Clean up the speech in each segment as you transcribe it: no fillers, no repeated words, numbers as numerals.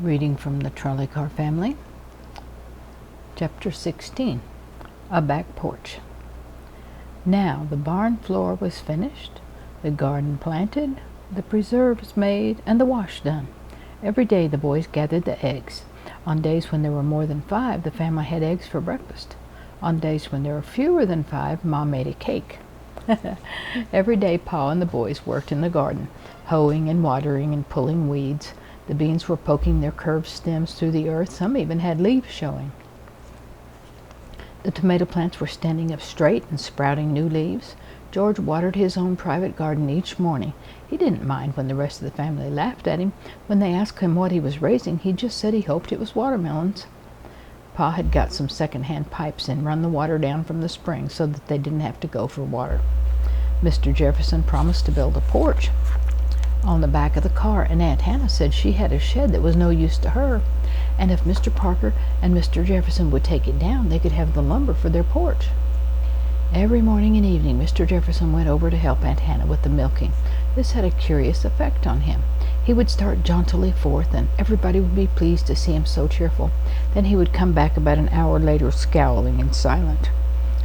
Reading from the Trolley Car Family, Chapter 16, A Back Porch. Now the barn floor was finished, the garden planted, the preserves made, and the wash done. Every day the boys gathered the eggs. On days when there were more than 5, the family had eggs for breakfast. On days when there were fewer than 5, Ma made a cake. Every day Pa and the boys worked in the garden, hoeing and watering and pulling weeds. The beans were poking their curved stems through the earth. Some even had leaves showing. The tomato plants were standing up straight and sprouting new leaves. George watered his own private garden each morning. He didn't mind when the rest of the family laughed at him. When they asked him what he was raising, he just said he hoped it was watermelons. Pa had got some second-hand pipes and run the water down from the spring so that they didn't have to go for water. Mr. Jefferson promised to build a porch on the back of the car, and Aunt Hannah said she had a shed that was no use to her, and if Mr. Parker and Mr. Jefferson would take it down, they could have the lumber for their porch. Every morning and evening Mr. Jefferson went over to help Aunt Hannah with the milking. This had a curious effect on him. He would start jauntily forth, and everybody would be pleased to see him so cheerful. Then he would come back about an hour later scowling and silent.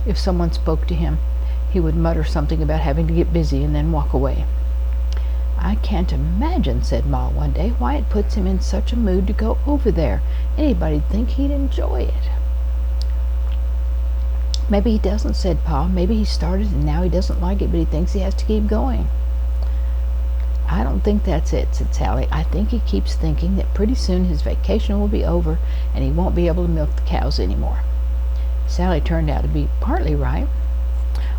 If someone spoke to him, he would mutter something about having to get busy and then walk away. "I can't imagine," said Ma one day, "why it puts him in such a mood to go over there. Anybody'd think he'd enjoy it." "Maybe he doesn't," said Pa. "Maybe he started and now he doesn't like it, but he thinks he has to keep going." "I don't think that's it," said Sally. "I think he keeps thinking that pretty soon his vacation will be over and he won't be able to milk the cows anymore." Sally turned out to be partly right.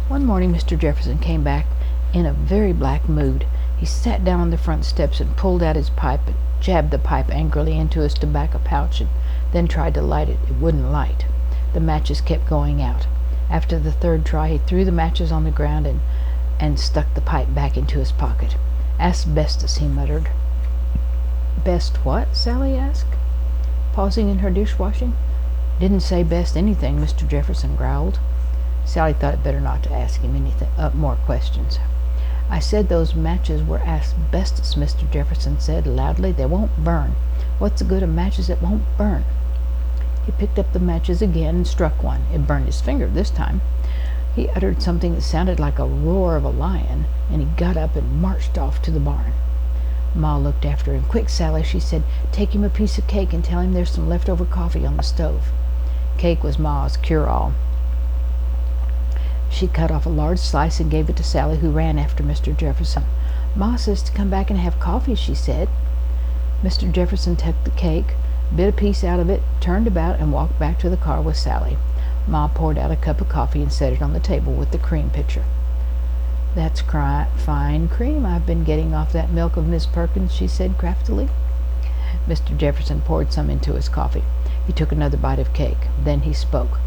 One morning Mr. Jefferson came back in a very black mood. He sat down on the front steps and pulled out his pipe and jabbed the pipe angrily into his tobacco pouch and then tried to light it. It wouldn't light. The matches kept going out. After the third try, he threw the matches on the ground and stuck the pipe back into his pocket. "Asbestos," he muttered. "Best what?" Sally asked, pausing in her dishwashing. "Didn't say best anything," Mr. Jefferson growled. Sally thought it better not to ask him more questions. "I said those matches were asbestos," Mr. Jefferson said loudly. "They won't burn. What's the good of matches that won't burn?" He picked up the matches again and struck one. It burned his finger this time. He uttered something that sounded like a roar of a lion, and he got up and marched off to the barn. Ma looked after him. "Quick, Sally," she said. "Take him a piece of cake and tell him there's some leftover coffee on the stove." Cake was Ma's cure-all. She cut off a large slice and gave it to Sally, who ran after Mr. Jefferson. "Ma says to come back and have coffee," she said. Mr. Jefferson took the cake, bit a piece out of it, turned about, and walked back to the car with Sally. Ma poured out a cup of coffee and set it on the table with the cream pitcher. "That's fine cream I've been getting off that milk of Miss Perkins," she said craftily. Mr. Jefferson poured some into his coffee. He took another bite of cake. Then he spoke.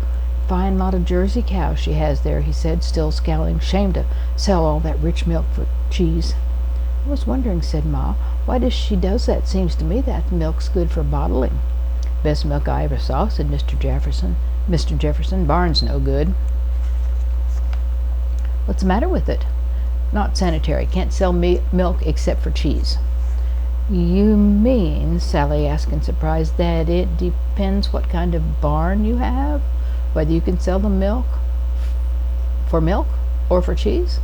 "Fine lot of Jersey cows she has there," he said, still scowling. "Shame to sell all that rich milk for cheese." "I was wondering," said Ma, "why she does that. Seems to me that milk's good for bottling." "Best milk I ever saw," said Mr. Jefferson. "Barn's no good." "What's the matter with it?" "Not sanitary. Can't sell milk except for cheese." "You mean," Sally asked in surprise, "that it depends what kind of barn you have, whether you can sell the milk for milk or for cheese?"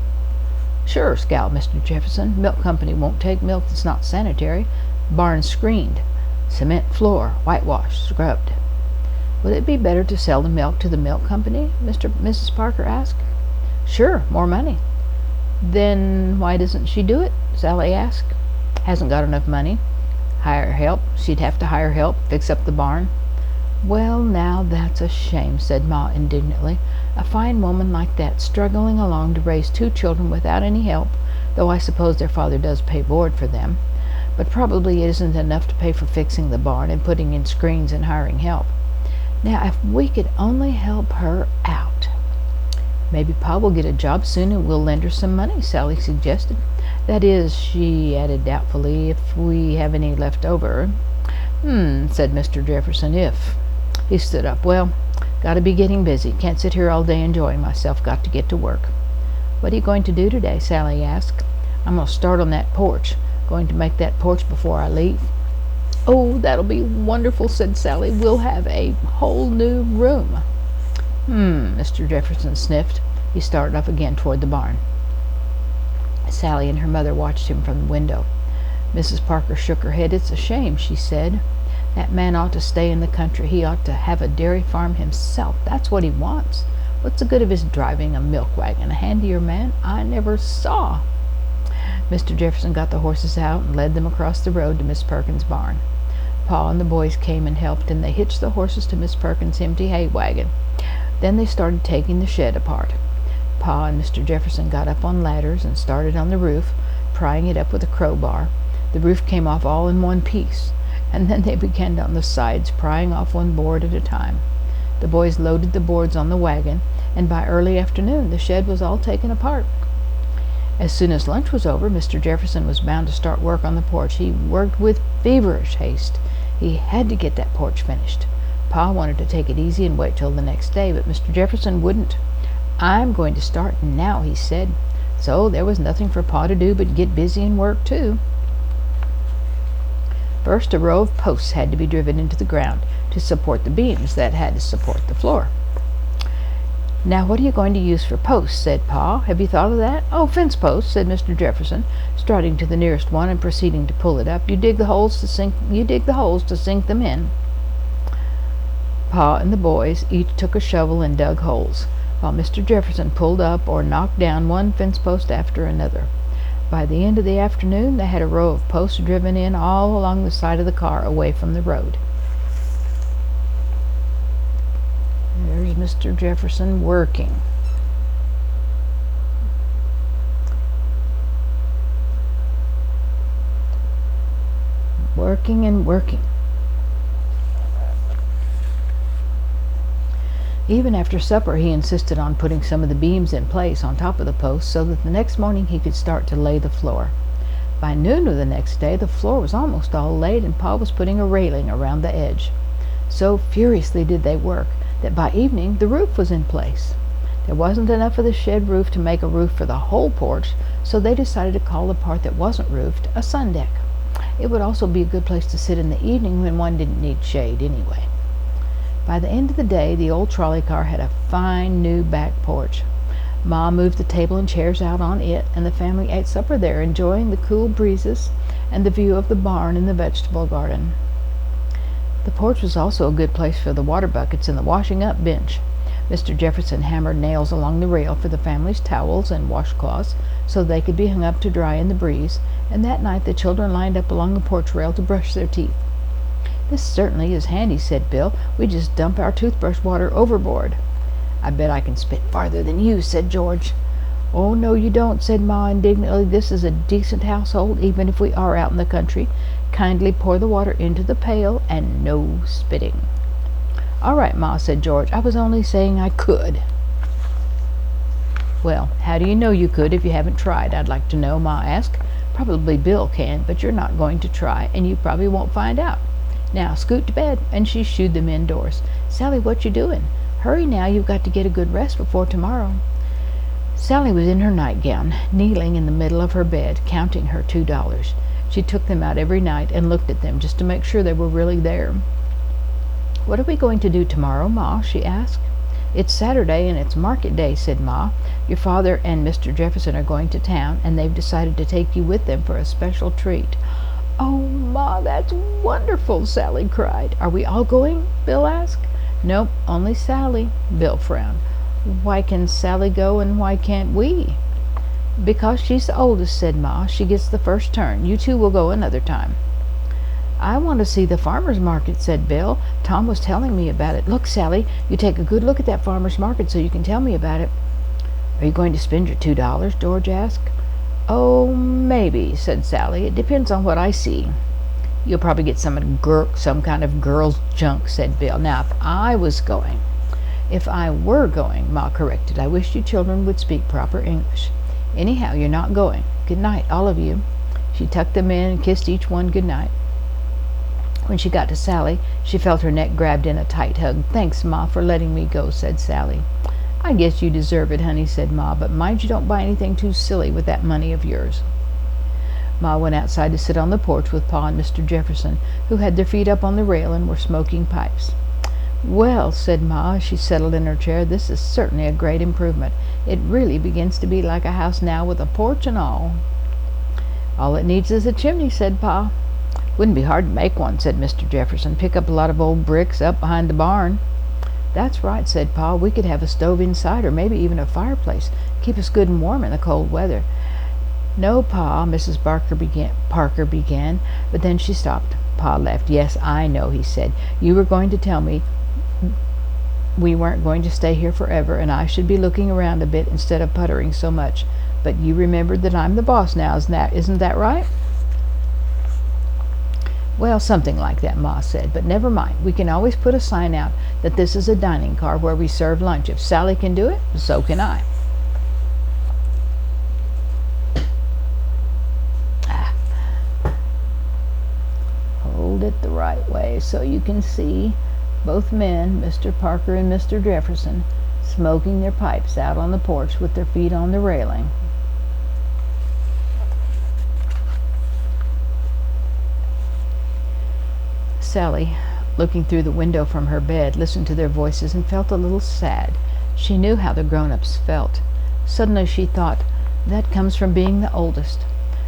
"Sure," scowled Mr. Jefferson. "Milk company won't take milk that's not sanitary. Barn screened, cement floor, whitewashed, scrubbed." "Would it be better to sell the milk to the milk company?" Mrs. Parker asked. "Sure, more money." "Then why doesn't she do it?" Sally asked. "Hasn't got enough money." "Hire help. She'd have to hire help, fix up the barn." "Well, now that's a shame," said Ma indignantly. "A fine woman like that struggling along to raise 2 children without any help, though I suppose their father does pay board for them. But probably it isn't enough to pay for fixing the barn and putting in screens and hiring help. Now, if we could only help her out." "Maybe Pa will get a job soon and we'll lend her some money," Sally suggested. "That is," she added doubtfully, "if we have any left over." Said Mr. Jefferson, "if." He stood up. "Well, gotta be getting busy. Can't sit here all day enjoying myself. Got to get to work." "What are you going to do today?" Sally asked. "I'm going to start on that porch. Going to make that porch before I leave." "Oh, that'll be wonderful," said Sally. "We'll have a whole new room." Mr. Jefferson sniffed. He started off again toward the barn. Sally and her mother watched him from the window. Mrs. Parker shook her head. "It's a shame," she said. "That man ought to stay in the country. He ought to have a dairy farm himself. That's what he wants. What's the good of his driving a milk wagon? A handier man I never saw." Mr. Jefferson got the horses out and led them across the road to Miss Perkins' barn. Pa and the boys came and helped, and they hitched the horses to Miss Perkins' empty hay wagon. Then they started taking the shed apart. Pa and Mr. Jefferson got up on ladders and started on the roof, prying it up with a crowbar. The roof came off all in one piece, and then they began on the sides, prying off one board at a time. The boys loaded the boards on the wagon, and by early afternoon the shed was all taken apart. As soon as lunch was over, Mr. Jefferson was bound to start work on the porch. He worked with feverish haste. He had to get that porch finished. Pa wanted to take it easy and wait till the next day, but Mr. Jefferson wouldn't. "I'm going to start now," he said. So there was nothing for Pa to do but get busy and work too. First, a row of posts had to be driven into the ground to support the beams that had to support the floor. "Now, what are you going to use for posts?" said Pa. "Have you thought of that?" "Oh, fence posts," said Mr. Jefferson, striding to the nearest one and proceeding to pull it up. You dig the holes to sink them in." Pa and the boys each took a shovel and dug holes, while Mr. Jefferson pulled up or knocked down one fence post after another. By the end of the afternoon, they had a row of posts driven in all along the side of the car away from the road. There's Mr. Jefferson working. Working and working. Even after supper, he insisted on putting some of the beams in place on top of the posts so that the next morning he could start to lay the floor. By noon of the next day, the floor was almost all laid, and Pa was putting a railing around the edge. So furiously did they work that by evening the roof was in place. There wasn't enough of the shed roof to make a roof for the whole porch, so they decided to call the part that wasn't roofed a sun deck. It would also be a good place to sit in the evening when one didn't need shade anyway. By the end of the day, the old trolley car had a fine new back porch. Ma moved the table and chairs out on it, and the family ate supper there, enjoying the cool breezes and the view of the barn and the vegetable garden. The porch was also a good place for the water buckets and the washing up bench. Mr. Jefferson hammered nails along the rail for the family's towels and washcloths so they could be hung up to dry in the breeze, and that night the children lined up along the porch rail to brush their teeth. "This certainly is handy," said Bill. "We just dump our toothbrush water overboard." "I bet I can spit farther than you," said George. "Oh, no, you don't," said Ma indignantly. "This is a decent household, even if we are out in the country. Kindly pour the water into the pail, and no spitting." "All right, Ma," said George. "I was only saying I could." "Well, how do you know you could if you haven't tried, I'd like to know?" Ma asked. "Probably Bill can, but you're not going to try, and you probably won't find out. Now, scoot to bed," and she shooed them indoors. "Sally, what you doing? Hurry now, you've got to get a good rest before tomorrow." Sally was in her nightgown, kneeling in the middle of her bed, counting her $2. She took them out every night and looked at them just to make sure they were really there. "What are we going to do tomorrow, Ma?" she asked. "It's Saturday, and it's market day," said Ma. "Your father and Mr. Jefferson are going to town, and they've decided to take you with them for a special treat." "Oh, Ma, that's wonderful!" Sally cried. "Are we all going?" Bill asked. "Nope, only Sally." Bill frowned. "Why can Sally go and why can't we?" "Because she's the oldest," said Ma. "She gets the first turn. You two will go another time." "I want to see the farmer's market," said Bill. "Tom was telling me about it. Look, Sally, you take a good look at that farmer's market so you can tell me about it." "Are you going to spend your $2?" George asked. "Oh, maybe," said Sally. "It depends on what I see." "You'll probably get some kind of girl's junk," said Bill. "Now, if I was going—" "If I were going," Ma corrected. "I wish you children would speak proper English. Anyhow, you're not going. Good night, all of you." She tucked them in and kissed each one good night. When she got to Sally, she felt her neck grabbed in a tight hug. "Thanks, Ma, for letting me go," said Sally. "I guess you deserve it, honey," said Ma, "but mind you don't buy anything too silly with that money of yours." Ma went outside to sit on the porch with Pa and Mr. Jefferson, who had their feet up on the rail and were smoking pipes. "Well," said Ma, as she settled in her chair, "this is certainly a great improvement. It really begins to be like a house now, with a porch and all." "All it needs is a chimney," said Pa. "Wouldn't be hard to make one," said Mr. Jefferson. "Pick up a lot of old bricks up behind the barn." "That's right," said Pa. "We could have a stove inside, or maybe even a fireplace. Keep us good and warm in the cold weather." "No, Pa," Mrs. Parker began, but then she stopped. Pa laughed. "Yes, I know," he said. "You were going to tell me we weren't going to stay here forever, and I should be looking around a bit instead of puttering so much. But you remembered that I'm the boss now, isn't that right?" "Well, something like that," Ma said. "But never mind. We can always put a sign out that this is a dining car where we serve lunch. If Sally can do it, so can I." Hold it the right way so you can see both men, Mr. Parker and Mr. Jefferson, smoking their pipes out on the porch with their feet on the railing. Sally, looking through the window from her bed, listened to their voices and felt a little sad. She knew how the grown-ups felt. Suddenly she thought, that comes from being the oldest.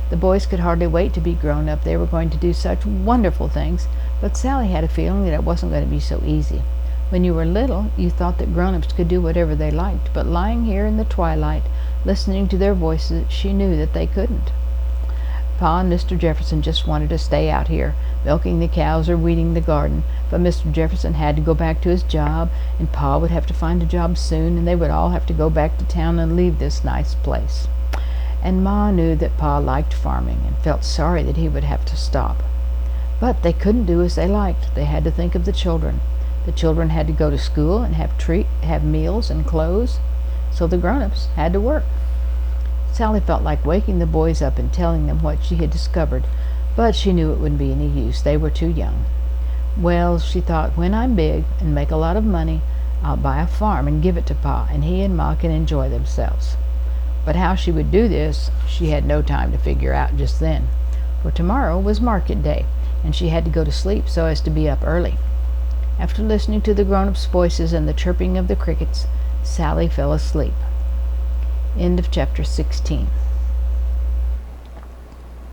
The boys could hardly wait to be grown up. They were going to do such wonderful things, but Sally had a feeling that it wasn't going to be so easy. When you were little, you thought that grown-ups could do whatever they liked, but lying here in the twilight, listening to their voices, she knew that they couldn't. Pa and Mr. Jefferson just wanted to stay out here, milking the cows or weeding the garden, but Mr. Jefferson had to go back to his job, and Pa would have to find a job soon, and they would all have to go back to town and leave this nice place. And Ma knew that Pa liked farming and felt sorry that he would have to stop. But they couldn't do as they liked. They had to think of the children. The children had to go to school and have meals and clothes, so the grown-ups had to work. Sally felt like waking the boys up and telling them what she had discovered, but she knew it wouldn't be any use. They were too young. Well, she thought, when I'm big and make a lot of money, I'll buy a farm and give it to Pa, and he and Ma can enjoy themselves. But how she would do this, she had no time to figure out just then, for tomorrow was market day, and she had to go to sleep so as to be up early. After listening to the grown-ups' voices and the chirping of the crickets, Sally fell asleep. End of chapter 16.